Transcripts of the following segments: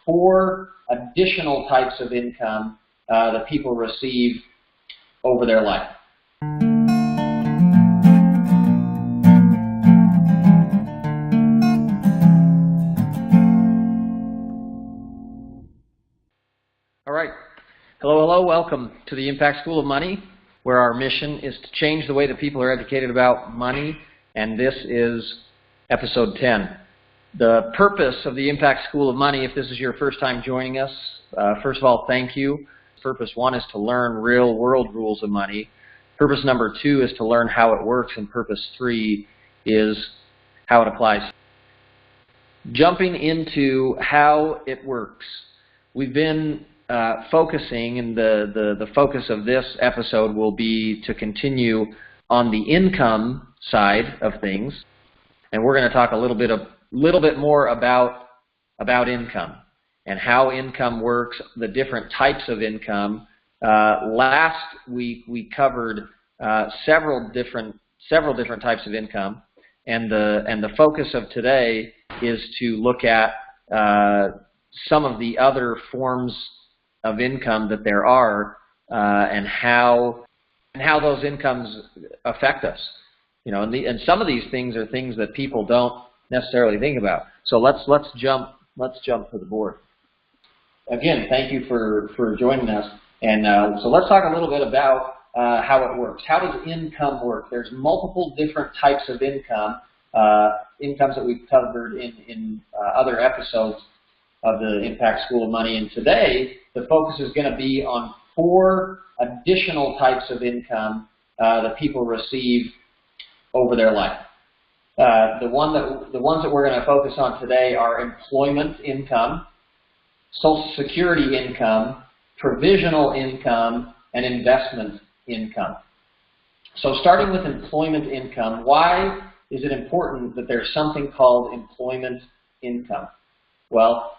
4 additional types of income that people receive over their life. All right. Hello, welcome to the Impact School of Money, where our mission is to change the way that people are educated about money, and this is episode 10. The purpose of the Impact School of Money, if this is your first time joining us, first of all, thank you. Purpose 1 is to learn real-world rules of money. Purpose number 2 is to learn how it works, and purpose 3 is how it applies. Jumping into how it works, we've been focusing, and the focus of this episode will be to continue on the income side of things, and we're going to talk a little bit more about income and how income works, the different types of income. Last week we covered several different types of income, and the focus of today is to look at some of the other forms of income that there are, and how those incomes affect us. You know, and some of these things are things that people don't necessarily think about. So let's jump to the board. Again, thank you for joining us. And so let's talk a little bit about how it works. How does income work? There's multiple different types of income, incomes that we've covered in other episodes of the Impact School of Money. And today, the focus is going to be on 4 additional types of income that people receive over their life. The ones that we're going to focus on today are employment income, Social Security income, provisional income, and investment income. So starting with employment income, why is it important that there's something called employment income? Well,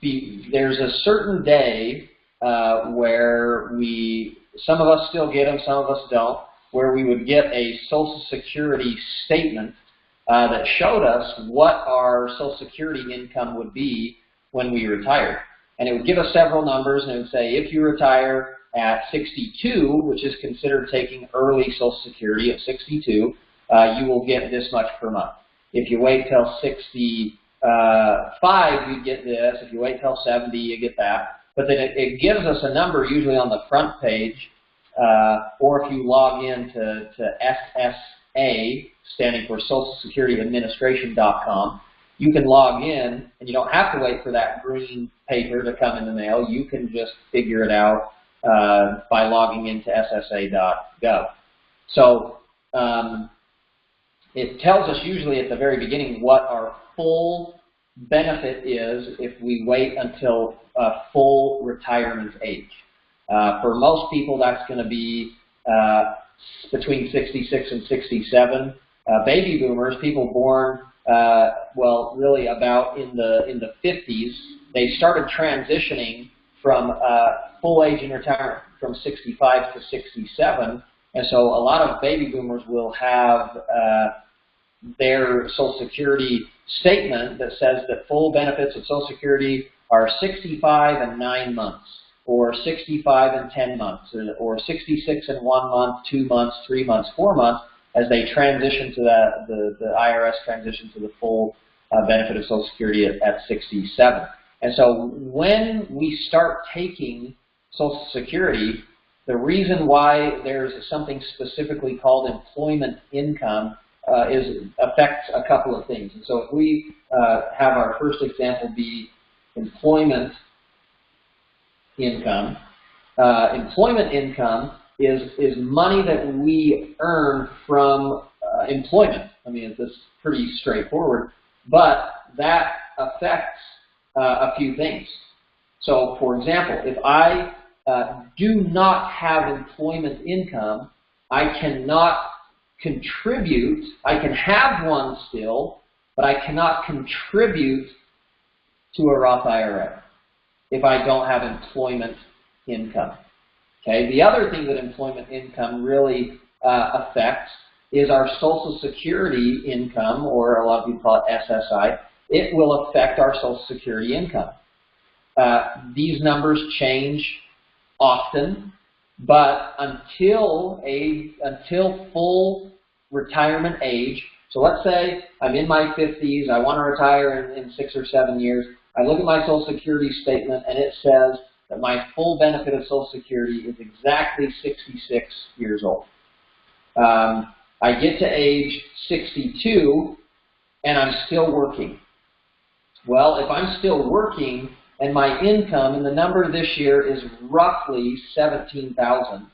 there's a certain day where some of us still get them, some of us don't, where we would get a Social Security statement that showed us what our Social Security income would be when we retired. And it would give us several numbers, and it would say, if you retire at 62, which is considered taking early Social Security at 62, you will get this much per month. If you wait till 65, you get this. If you wait till 70, you get that. But then it gives us a number usually on the front page, or if you log in to SSA, standing for Social Security Administration.com, you can log in, and you don't have to wait for that green paper to come in the mail. You can just figure it out by logging into SSA.gov. So it tells us usually at the very beginning what our full benefit is if we wait until full retirement age. For most people, that's going to be between 66 and 67. Baby boomers, people born, well, really about in the 50s, they started transitioning from full age in retirement from 65 to 67, and so a lot of baby boomers will have their Social Security statement that says that full benefits of Social Security are 65 and 9 months, or 65 and 10 months, or 66 and 1 month, 2 months, 3 months, 4 months, as they transition to the IRS transition to the full benefit of Social Security at 67. And so when we start taking Social Security, the reason why there's something specifically called employment income affects a couple of things. And so if we have our first example be employment income, employment income is money that we earn from employment. I mean, it's pretty straightforward, but that affects a few things. So, for example, if I do not have employment income, I cannot contribute. I can have one still, but I cannot contribute to a Roth IRA if I don't have employment income. Okay. The other thing that employment income really affects is our Social Security income, or a lot of people call it SSI. It will affect our Social Security income. These numbers change often, but until full retirement age, so let's say I'm in my 50s, I want to retire in 6 or 7 years, I look at my Social Security statement and it says that my full benefit of Social Security is exactly 66 years old. I get to age 62 and I'm still working. Well, if I'm still working and my income, and the number this year is roughly $17,000,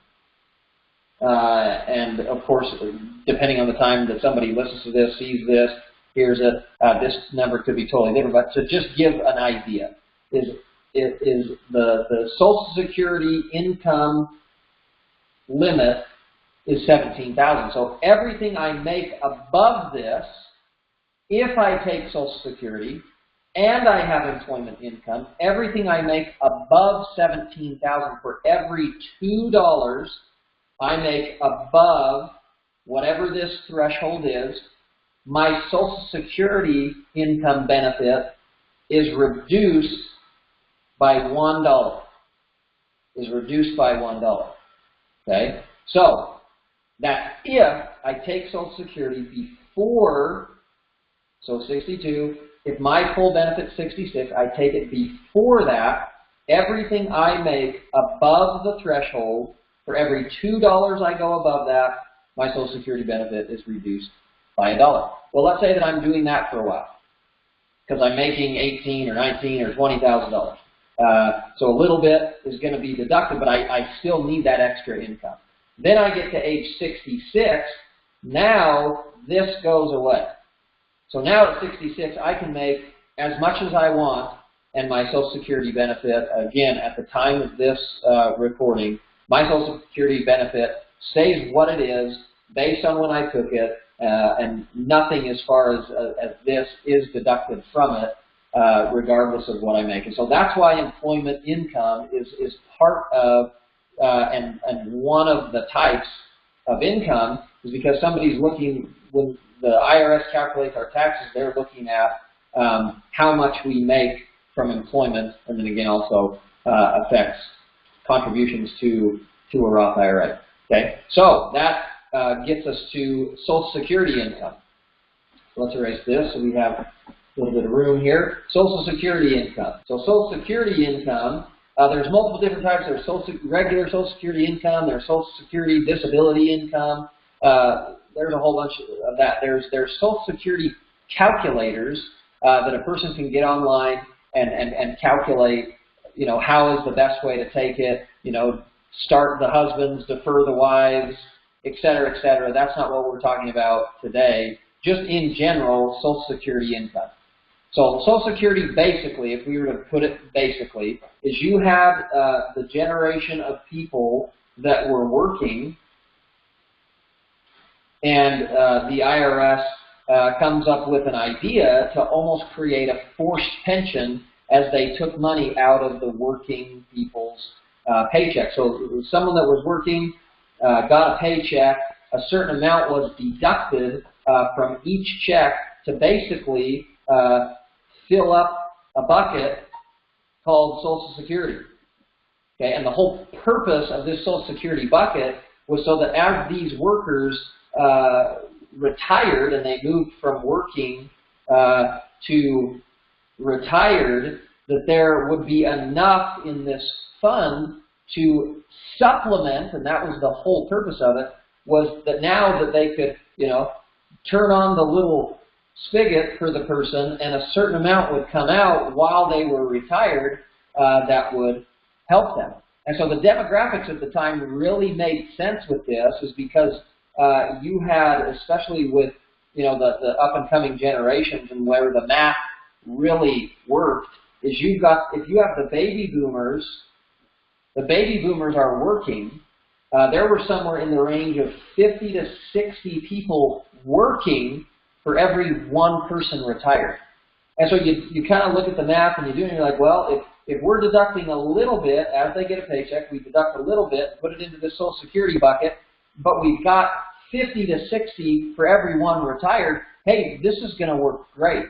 and of course, depending on the time that somebody listens to this, sees this, hears it, this number could be totally different. But to just give an idea, is the Social Security income limit is $17,000. So everything I make above this, if I take Social Security and I have employment income, everything I make above $17,000, for every $2 I make above whatever this threshold is, my Social Security income benefit is reduced by $1. Is reduced by $1. Okay? So that's if I take Social Security before, so 62, if my full benefit is 66, I take it before that. Everything I make above the threshold, for every $2 I go above that, my Social Security benefit is reduced by $1. Well, let's say that I'm doing that for a while, because I'm making $18,000 or $19,000 or $20,000. So a little bit is going to be deducted, but I still need that extra income. Then I get to age 66. Now this goes away. So now at 66, I can make as much as I want, and my Social Security benefit, again, at the time of this recording, my Social Security benefit stays what it is based on when I took it, and nothing as far as this is deducted from it, regardless of what I make. And so that's why employment income is part of, and one of the types of income, is because somebody's looking, when the IRS calculates our taxes, they're looking at how much we make from employment, and then again also affects contributions to a Roth IRA. Okay, so that gets us to Social Security income. So let's erase this so we have a little bit of room here. Social Security income. So Social Security income, there's multiple different types. There's regular Social Security income. There's Social Security disability income. There's a whole bunch of that. There's Social Security calculators that a person can get online and calculate, you know, how is the best way to take it, you know, start the husbands, defer the wives, et cetera, et cetera. That's not what we're talking about today. Just in general, Social Security income. So Social Security, basically, if we were to put it basically, is you have the generation of people that were working, and the IRS comes up with an idea to almost create a forced pension as they took money out of the working people's paycheck. So someone that was working got a paycheck, a certain amount was deducted from each check to basically fill up a bucket called Social Security. Okay, and the whole purpose of this Social Security bucket was so that as these workers retired and they moved from working to retired, that there would be enough in this fund to supplement, and that was the whole purpose of it, was that now that they could, you know, turn on the little spigot for the person and a certain amount would come out while they were retired, that would help them. And so the demographics at the time really made sense with this, is because you had, especially with, you know, the up-and-coming generations, and where the math really worked, is you've got, if you have the baby boomers are working. There were somewhere in the range of 50 to 60 people working for every one person retired. And so you kind of look at the math and you're like, well, if we're deducting a little bit as they get a paycheck, we deduct a little bit, put it into the Social Security bucket, but we've got 50 to 60 for every one retired, hey, this is going to work great.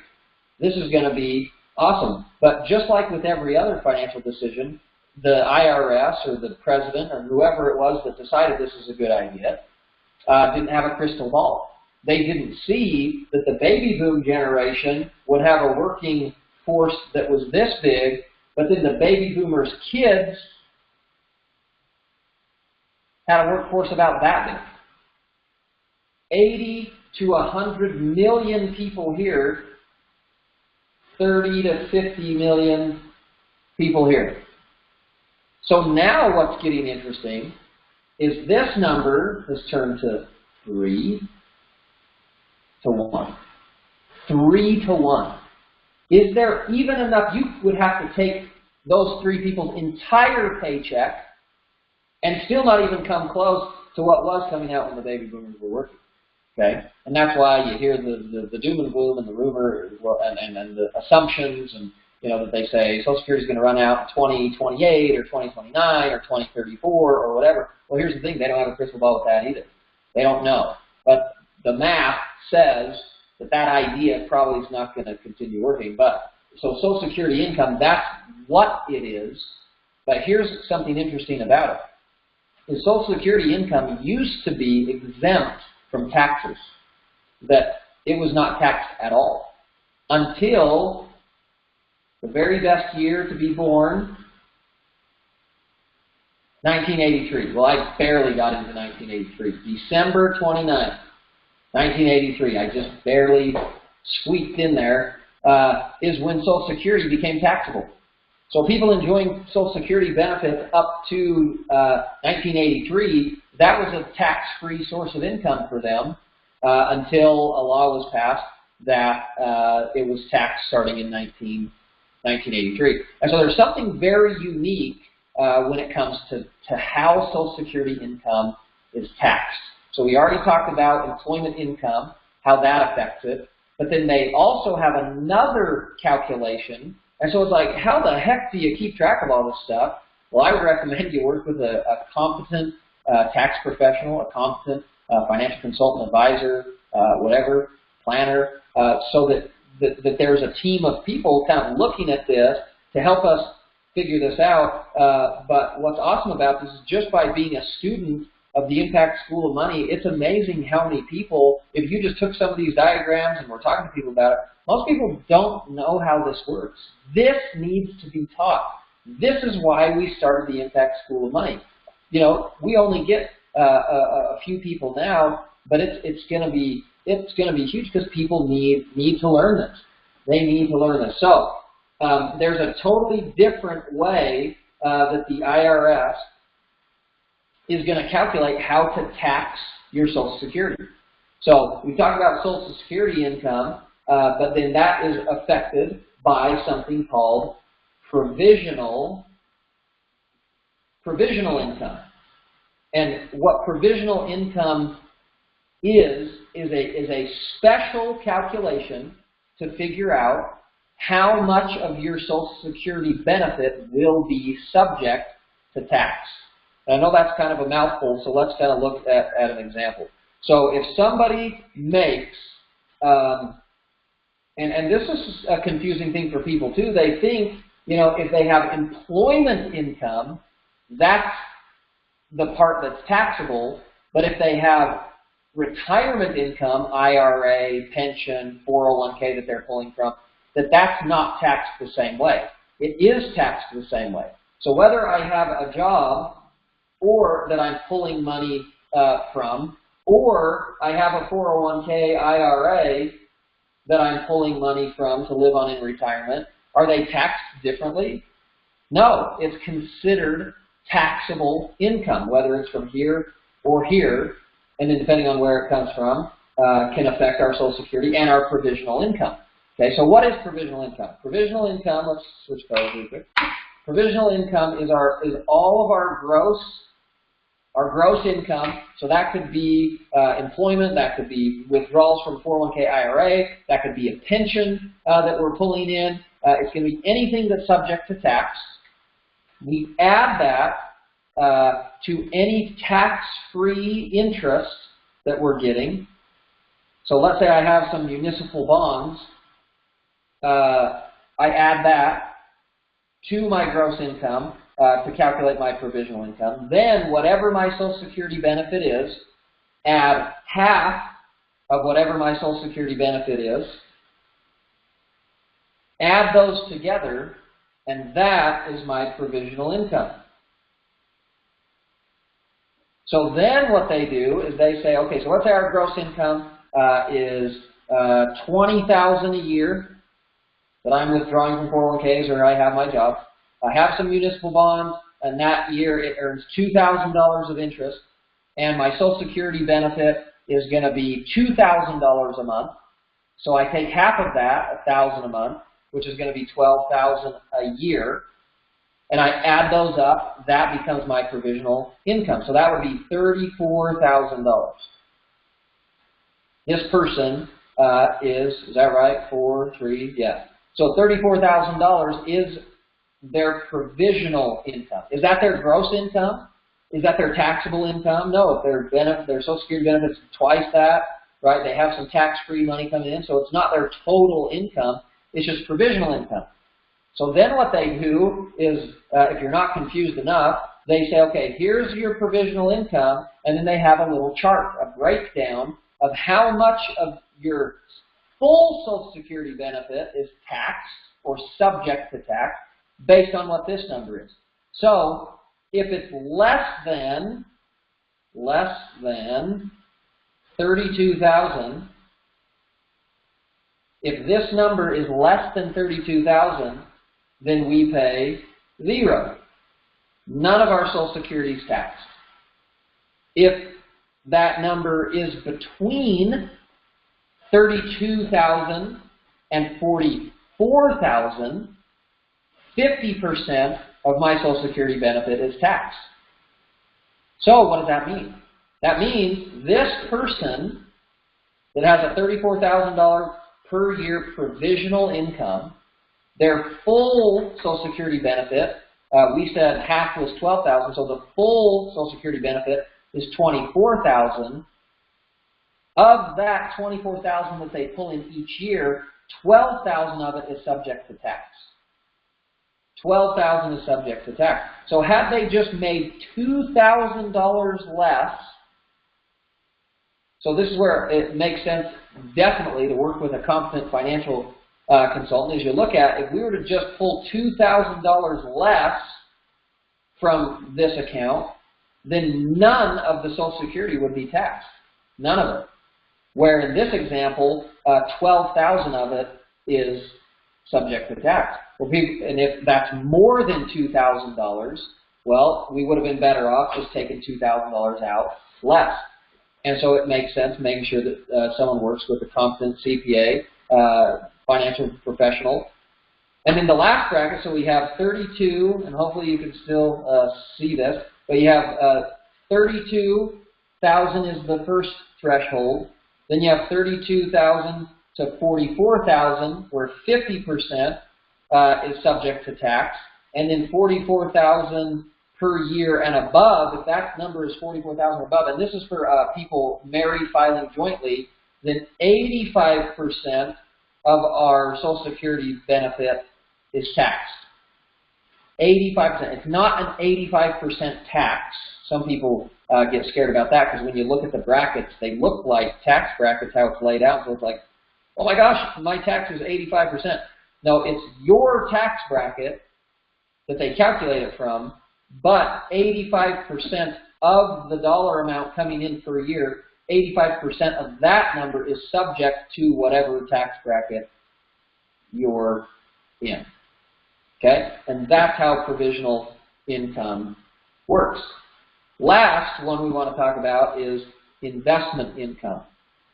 This is going to be Awesome. But just like with every other financial decision, the IRS or the president or whoever it was that decided this is a good idea didn't have a crystal ball. They didn't see that the baby boom generation would have a working force that was this big, but then the baby boomers' kids had a workforce about that big. 80 to 100 million people here, 30 to 50 million people here. So now what's getting interesting is this number has turned to 3 to 1. 3 to 1. Is there even enough? You would have to take those 3 people's entire paycheck and still not even come close to what was coming out when the baby boomers were working. Okay? And that's why you hear the doom and gloom and the rumor and the assumptions and that they say Social Security is going to run out in 2028 or 2029 or 2034 or whatever. Well, here's the thing. They don't have a crystal ball with that either. They don't know. But the math says that idea probably is not going to continue working. But so Social Security income, that's what it is. But here's something interesting about it. Is Social Security income used to be exempt from taxes. That it was not taxed at all. Until the very best year to be born, 1983. Well, I barely got into 1983. December 29th, 1983. I just barely squeaked in there, is when Social Security became taxable. So people enjoying Social Security benefits up to 1983, that was a tax-free source of income for them until a law was passed that it was taxed starting in 1983. And so there's something very unique when it comes to how Social Security income is taxed. So we already talked about employment income, how that affects it. But then they also have another calculation. And so it's like, how the heck do you keep track of all this stuff? Well, I would recommend you work with a competent tax professional, a competent financial consultant, advisor, whatever, planner, so that there's a team of people kind of looking at this to help us figure this out. But what's awesome about this is just by being a student of the Impact School of Money, it's amazing how many people, if you just took some of these diagrams and we're talking to people about it, most people don't know how this works. This needs to be taught. This is why we started the Impact School of Money. We only get a few people now, but it's going to be huge because people need to learn this. They need to learn this. So there's a totally different way that the IRS is going to calculate how to tax your Social Security. So we talked about Social Security income, but then that is affected by something called provisional income. And what provisional income is a special calculation to figure out how much of your Social Security benefit will be subject to tax. And I know that's kind of a mouthful, so let's kind of look at an example. So if somebody makes, and this is a confusing thing for people too, they think, if they have employment income, that's the part that's taxable, but if they have retirement income, IRA, pension, 401k that they're pulling from, that's not taxed the same way. It is taxed the same way. So whether I have a job or that I'm pulling money from, or I have a 401k IRA that I'm pulling money from to live on in retirement, are they taxed differently? No, it's considered taxable income, whether it's from here or here, and then depending on where it comes from, can affect our Social Security and our provisional income. Okay, so what is provisional income? Provisional income, let's switch colors real quick. Provisional income is all of our gross income. So that could be employment, that could be withdrawals from 401k IRA, that could be a pension that we're pulling in. It's going to be anything that's subject to tax. We add that to any tax-free interest that we're getting. So let's say I have some municipal bonds. I add that to my gross income to calculate my provisional income. Then whatever my Social Security benefit is, add half of whatever my Social Security benefit is, add those together, and that is my provisional income. So then what they do is they say, okay, so let's say our gross income is $20,000 a year that I'm withdrawing from 401ks or I have my job. I have some municipal bonds, and that year it earns $2,000 of interest, and my Social Security benefit is going to be $2,000 a month. So I take half of that, $1,000 a month, which is going to be $12,000 a year, and I add those up. That becomes my provisional income. So that would be $34,000. This person is that right? 4, 3, yeah. So $34,000 is their provisional income. Is that their gross income? Is that their taxable income? No, if their Social Security benefits twice that, right? They have some tax-free money coming in, so it's not their total income. It's just provisional income. So then what they do is, if you're not confused enough, they say, okay, here's your provisional income, and then they have a little chart, a breakdown of how much of your full Social Security benefit is taxed or subject to tax based on what this number is. So if it's less than $32,000, if this number is less than $32,000, then we pay 0. None of our Social Security is taxed. If that number is between $32,000 and $44,000, 50% of my Social Security benefit is taxed. So what does that mean? That means this person that has a $34,000 per year provisional income, their full Social Security benefit, we said half was $12,000, so the full Social Security benefit is $24,000. Of that $24,000 that they pull in each year, $12,000 of it is subject to tax. $12,000 is subject to tax. So had they just made $2,000 less, so this is where it makes sense definitely to work with a competent financial consultant, is you look at, if we were to just pull $2,000 less from this account, then none of the Social Security would be taxed. None of it. Where in this example, $12,000 of it is subject to tax. And if that's more than $2,000, well, we would have been better off just taking $2,000 out less. And so it makes sense making sure that someone works with a competent CPA, financial professional. And then the last bracket, so we have 32, and hopefully you can still see this, but you have 32,000 is the first threshold. Then you have 32,000 to 44,000, where 50% is subject to tax, and then 44,000 per year and above. If that number is 44,000 above, and this is for people married filing jointly, then 85% of our Social Security benefit is taxed. 85%. It's not an 85% tax. Some people get scared about that because when you look at the brackets, they look like tax brackets, how it's laid out. So it's like, oh my gosh, my tax is 85%. No, it's your tax bracket that they calculate it from, but 85% of the dollar amount coming in per year, 85% of that number is subject to whatever tax bracket you're in. Okay? And that's how provisional income works. Last one we want to talk about is investment income.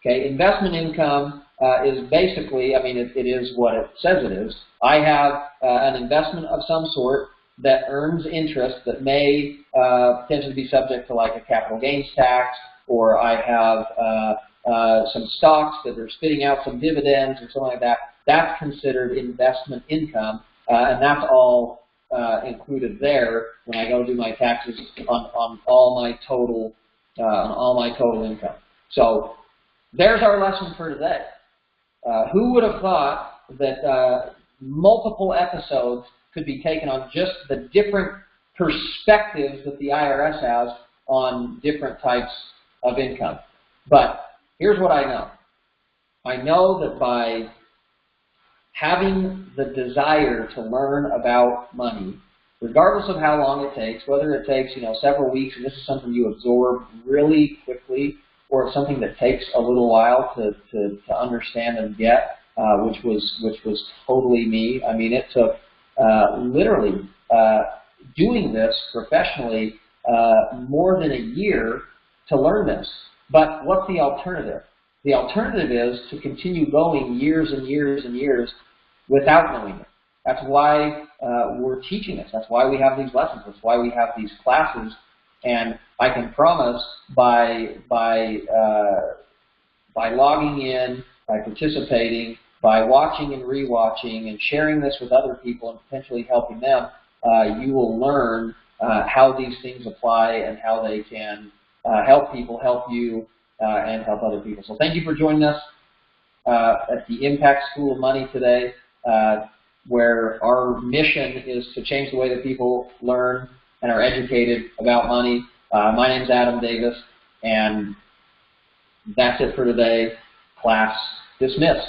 Okay? Investment income is basically, I mean, it is what it says it is. I have an investment of some sort that earns interest that may potentially be subject to like a capital gains tax, or I have some stocks that are spitting out some dividends or something like that. That's considered investment income, and that's all included there when I go do my taxes on all my total income. So there's our lesson for today. Who would have thought that multiple episodes could be taken on just the different perspectives that the IRS has on different types of income. But here's what I know. I know that by having the desire to learn about money, regardless of how long it takes, whether it takes several weeks and this is something you absorb really quickly, or it's something that takes a little while to understand and get, which was totally me. I mean, it took literally doing this professionally more than a year to learn this. But what's the alternative? The alternative is to continue going years and years and years without knowing it. That's why we're teaching this. That's why we have these lessons. That's why we have these classes. And I can promise by logging in, by participating, by watching and rewatching and sharing this with other people and potentially helping them, you will learn how these things apply and how they can help people, help you, and help other people. So thank you for joining us at the Impact School of Money today, where our mission is to change the way that people learn and are educated about money. My name is Adam Davis, and that's it for today. Class dismissed.